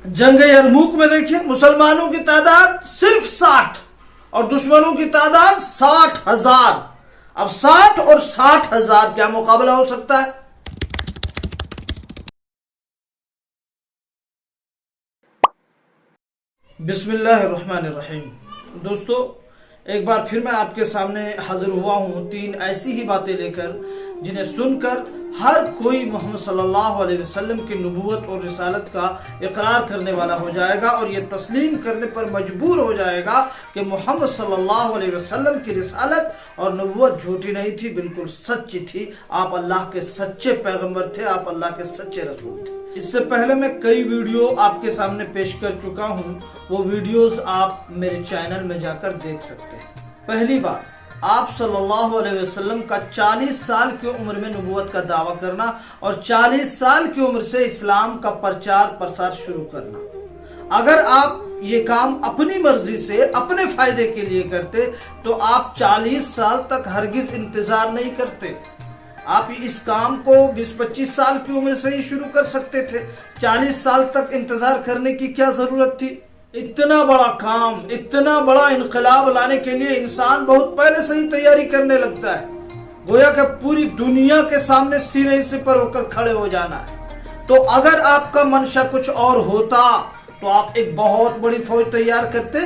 जंग यरमुक में देखिए मुसलमानों की तादाद सिर्फ 60 और दुश्मनों की तादाद 60,000। अब 60 और 60,000 क्या मुकाबला हो सकता है? बिस्मिल्लाहिर्रहमानिर्रहीम। दोस्तों, एक बार फिर मैं आपके सामने हाजिर हुआ हूँ 3 ऐसी ही बातें लेकर जिन्हें सुनकर हर कोई मोहम्मद सल्लल्लाहु अलैहि वसल्लम की नबूवत और रिसालत का इकरार करने वाला हो जाएगा और ये तस्लीम करने पर मजबूर हो जाएगा कि मोहम्मद सल्लल्लाहु अलैहि वसल्लम की रिसालत और नबूवत झूठी नहीं थी, बिल्कुल सच्ची थी। आप अल्लाह के सच्चे पैगंबर थे, आप अल्लाह के सच्चे रसूल थे। इससे पहले मैं कई वीडियो आपके सामने पेश कर चुका हूँ, वो वीडियोस आप मेरे चैनल में जाकर देख सकते हैं। पहली बात, आप सल्लल्लाहु अलैहि वसल्लम का 40 साल की उम्र में नबूवत का दावा करना और 40 साल की उम्र से इस्लाम का प्रचार प्रसार शुरू करना। अगर आप ये काम अपनी मर्जी से अपने फायदे के लिए करते तो आप 40 साल तक हरगिज इंतजार नहीं करते। आप इस काम को 20-25 साल की उम्र से ही शुरू कर सकते थे। 40 साल तक इंतजार करने की क्या जरूरत थी? इतना बड़ा काम, इतना बड़ा इनकलाब लाने के लिए इंसान बहुत पहले से ही तैयारी करने लगता है। गोया कि पूरी दुनिया के सामने सीने से पर होकर खड़े हो जाना है। तो अगर आपका मंशा कुछ और होता तो आप एक बहुत बड़ी फौज तैयार करते,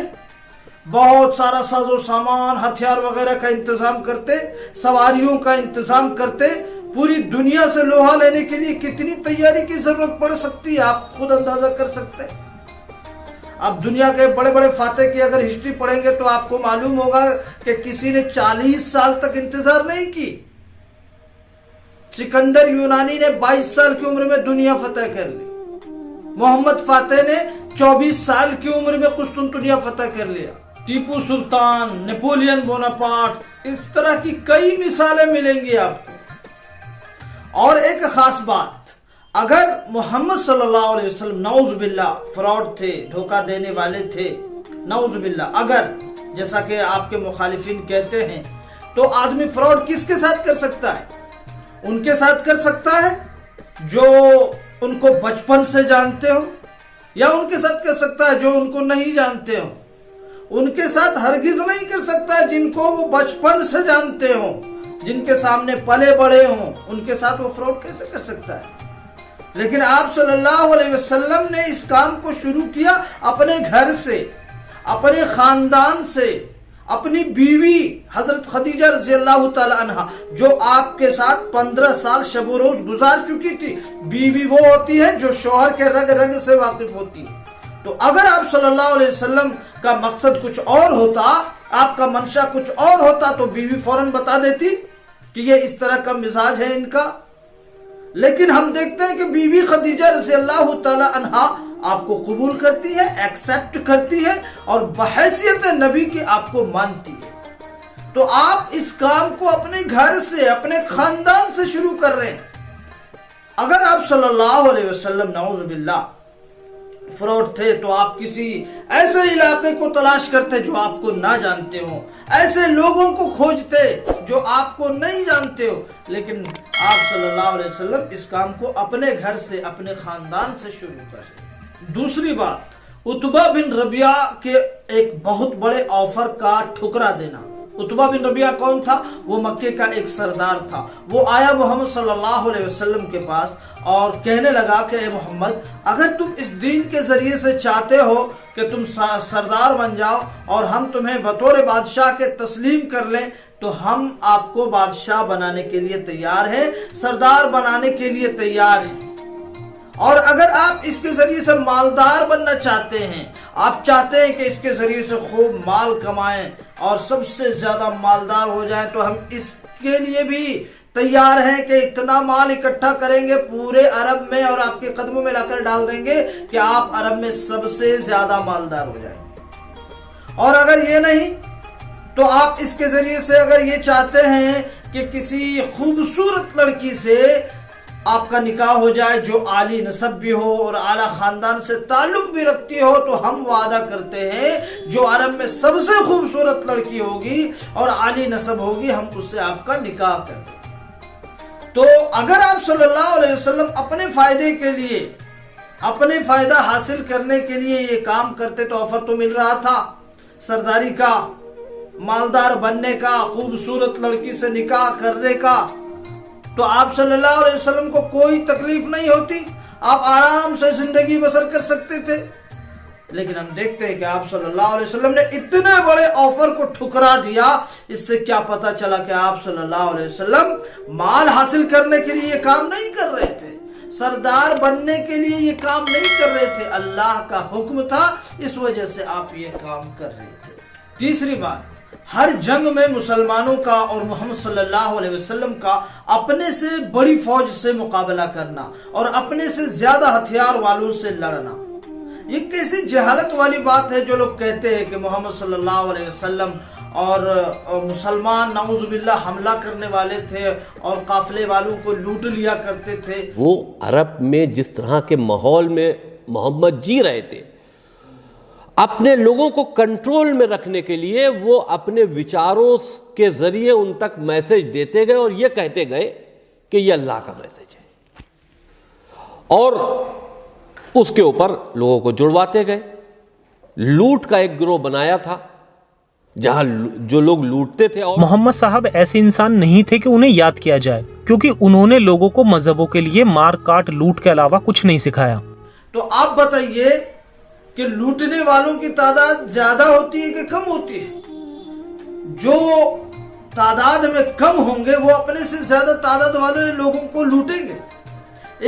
बहुत सारा साजो सामान, हथियार वगैरह का इंतजाम करते, सवारियों का इंतजाम करते। पूरी दुनिया से लोहा लेने के लिए कितनी तैयारी की जरूरत पड़ सकती है, आप खुद अंदाजा कर सकते हैं। अब दुनिया के बड़े बड़े फातेह की अगर हिस्ट्री पढ़ेंगे तो आपको मालूम होगा कि किसी ने 40 साल तक इंतजार नहीं की। सिकंदर यूनानी ने 22 साल की उम्र में दुनिया फतेह कर ली। मोहम्मद फातेह ने 24 साल की उम्र में कुस्तुनतुनिया फतेह कर लिया। टीपू सुल्तान, नेपोलियन बोनापार्ट, इस तरह की कई मिसालें मिलेंगी आपको। और एक खास बात, अगर मोहम्मद सल्लल्लाहु अलैहि वसल्लम नौजुबिल्लाह फ्रॉड थे, धोखा देने वाले थे, नौजुबिल्लाह, अगर जैसा कि आपके मुखालिफिन कहते हैं, तो आदमी फ्रॉड किसके साथ कर सकता है? उनके साथ कर सकता है जो उनको बचपन से जानते हो, या उनके साथ कर सकता है जो उनको नहीं जानते हो। उनके साथ हरगिज नहीं कर सकता जिनको वो बचपन से जानते हो, जिनके सामने पले बड़े हों, उनके साथ वो फ्रॉड कैसे कर सकता है? लेकिन आप सल्लल्लाहु अलैहि वसल्लम ने इस काम को शुरू किया अपने घर से, अपने खानदान से, अपनी बीवी हजरत खदीजा रज़ियल्लाहु ताला अन्हा, जो आपके साथ 15 साल शब रोज गुजार चुकी थी। बीवी वो होती है जो शौहर के रग रग से वाकिफ होती है। तो अगर आप सल्लल्लाहु अलैहि वसल्लम का मकसद कुछ और होता, आपका मंशा कुछ और होता, तो बीवी फौरन बता देती कि ये इस तरह का मिजाज है इनका। लेकिन हम देखते हैं कि बीवी खदीजा रज़ियल्लाहु ताला अन्हा आपको कबूल करती है, एक्सेप्ट करती है और बहैसियत नबी की आपको मानती है। तो आप इस काम को अपने घर से, अपने खानदान से शुरू कर रहे हैं। अगर आप सल्लल्लाहु अलैहि वसल्लम नऊजुबिल्लाह फ्रॉड थे तो आप किसी ऐसे इलाके को तलाश करते जो आपको ना जानते हो, ऐसे लोगों को खोजते जो आपको नहीं जानते हो। लेकिन आप सल्लल्लाहु अलैहि वसल्लम इस काम को अपने घर से, अपने खानदान से शुरू कर। दूसरी बात, उतबा बिन रबिया के एक बहुत बड़े ऑफर का ठुकरा देना। उतबा बिन रबिया कौन था? वो मक्के का एक सरदार था। वो आया मोहम्मद सल्लल्लाहु अलैहि वसल्लम के पास और कहने लगा कि ए मोहम्मद, अगर तुम इस दीन के जरिए से चाहते हो कि तुम सरदार बन जाओ और हम तुम्हें बतौर बादशाह के तस्लीम कर लें, तो हम आपको बादशाह बनाने के लिए तैयार हैं, सरदार बनाने के लिए तैयार हैं। और अगर आप इसके जरिए से मालदार बनना चाहते हैं, आप चाहते हैं कि इसके जरिए से खूब माल कमाएं और सबसे ज्यादा मालदार हो जाएं, तो हम इसके लिए भी तैयार हैं कि इतना माल इकट्ठा करेंगे पूरे अरब में और आपके कदमों में लाकर डाल देंगे कि आप अरब में सबसे ज्यादा मालदार हो जाएंगे। और अगर ये नहीं तो आप इसके जरिए से अगर ये चाहते हैं कि किसी खूबसूरत लड़की से आपका निकाह हो जाए जो आली नसब भी हो और आला खानदान से ताल्लुक भी रखती हो, तो हम वादा करते हैं जो अरब में सबसे खूबसूरत लड़की होगी और आली नसब होगी, हम उससे आपका निकाह कर देंगे। तो अगर आप सल्लल्लाहु अलैहि वसल्लम अपने फायदे के लिए अपने फायदा हासिल करने के लिए ये काम करते तो ऑफर तो मिल रहा था सरदारी का, मालदार बनने का, खूबसूरत लड़की से निकाह करने का, तो आप सल्लल्लाहु अलैहि वसल्लम को कोई तकलीफ नहीं होती, आप आराम से जिंदगी बसर कर सकते थे। लेकिन हम देखते हैं कि आप सल्लल्लाहु अलैहि वसल्लम ने इतने बड़े ऑफर को ठुकरा दिया। इससे क्या पता चला कि आप सल्लल्लाहु अलैहि वसल्लम माल हासिल करने के लिए ये काम नहीं कर रहे थे, सरदार बनने के लिए ये काम नहीं कर रहे थे, अल्लाह का हुक्म था, इस वजह से आप ये काम कर रहे थे। तीसरी बात, हर जंग में मुसलमानों का और मोहम्मद सल्लल्लाहु अलैहि वसल्लम का अपने से बड़ी फौज से मुकाबला करना और अपने से ज्यादा हथियार वालों से लड़ना, ये कैसी जहालत वाली बात है जो लोग कहते हैं कि मोहम्मद सल्लल्लाहु अलैहि वसल्लम और मुसलमान नाउजुबिल्लाह हमला करने वाले थे और काफिले वालों को लूट लिया करते थे। वो अरब में जिस तरह के माहौल में मोहम्मद जी रहे थे, अपने लोगों को कंट्रोल में रखने के लिए वो अपने विचारों के जरिए उन तक मैसेज देते गए और ये कहते गए कि ये अल्लाह का मैसेज है, और उसके ऊपर लोगों को जुड़वाते गए। लूट का एक गिरोह बनाया था जहां जो लोग लूटते थे। और मोहम्मद साहब ऐसे इंसान नहीं थे कि उन्हें याद किया जाए, क्योंकि उन्होंने लोगों को मजहबों के लिए मार काट लूट के अलावा कुछ नहीं सिखाया। तो आप बताइए कि लूटने वालों की तादाद ज्यादा होती है कि कम होती है? जो तादाद में कम होंगे वो अपने से ज्यादा तादाद वाले लोगों को लूटेंगे।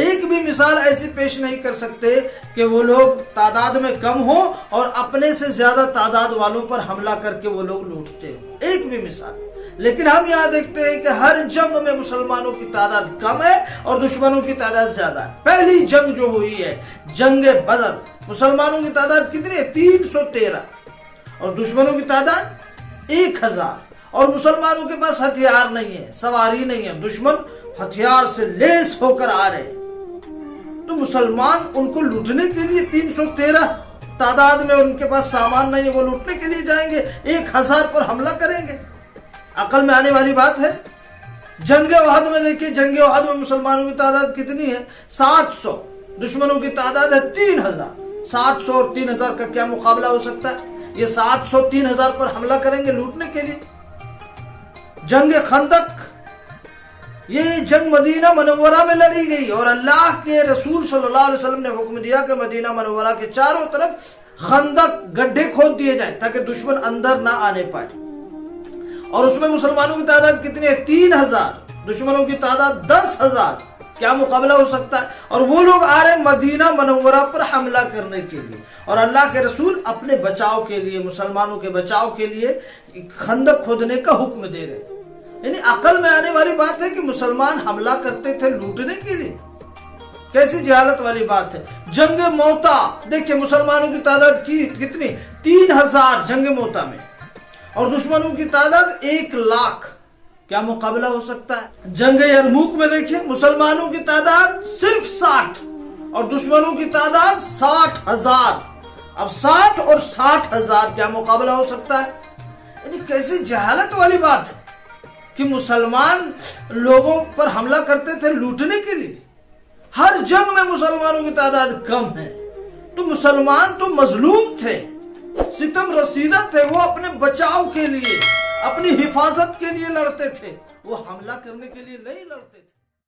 एक भी मिसाल ऐसी पेश नहीं कर सकते कि वो लोग तादाद में कम हो और अपने से ज्यादा तादाद वालों पर हमला करके वो लोग लूटते हो, एक भी मिसाल। लेकिन हम यहाँ देखते हैं कि हर जंग में मुसलमानों की तादाद कम है और दुश्मनों की तादाद ज्यादा है। पहली जंग जो हुई है जंगे बदर, मुसलमानों की तादाद कितनी है? 313 और दुश्मनों की तादाद 1000, और मुसलमानों के पास हथियार नहीं है, सवारी नहीं है, दुश्मन हथियार से लेस होकर आ रहे, तो मुसलमान उनको लूटने के लिए 313 तादाद में, उनके पास सामान नहीं है, वो लूटने के लिए जाएंगे, 1000 पर हमला करेंगे? अकल में आने वाली बात है? जंगे ओहद में देखिए, जंगे ओहद में मुसलमानों की तादाद कितनी है? 700, दुश्मनों की तादाद है 3000। 700 और 3000 का क्या मुकाबला हो सकता है? ये 700 3000 पर हमला करेंगे लूटने के लिए। जंगे खंदक, ये जंग मदीना मनव्वरा में लड़ी गई और अल्लाह के रसूल सल्लल्लाहु अलैहि वसल्लम ने हुक्म दिया कि मदीना मनव्वरा के चारों तरफ खंदक, गड्ढे खोद दिए जाएं ताकि दुश्मन अंदर ना आने पाए। और उसमें मुसलमानों की तादाद कितनी है? 3000, दुश्मनों की तादाद 10,000। क्या मुकाबला हो सकता है? और वो लोग आ रहे मदीना मनव्वरा पर हमला करने के लिए, और अल्लाह के रसूल अपने बचाव के लिए, मुसलमानों के बचाव के लिए खंदक खोदने का हुक्म दे रहे हैं। यानी अकल में आने वाली बात है कि मुसलमान हमला करते थे लूटने के लिए? कैसी जहालत वाली बात है। जंग मोता देखिए, मुसलमानों की तादाद की कितनी? 3000 जंग मोता में, और दुश्मनों की तादाद 1,00,000। क्या मुकाबला हो सकता है? जंग यरमुक में देखिए, मुसलमानों की तादाद सिर्फ 60 और दुश्मनों की तादाद 60,000। अब 60 और 60,000, क्या मुकाबला हो सकता है? यानी कैसी जहालत वाली बात है कि मुसलमान लोगों पर हमला करते थे लूटने के लिए। हर जंग में मुसलमानों की तादाद कम है, तो मुसलमान तो मजलूम थे, सितम रसीदा थे, वो अपने बचाव के लिए, अपनी हिफाजत के लिए लड़ते थे, वो हमला करने के लिए नहीं लड़ते थे।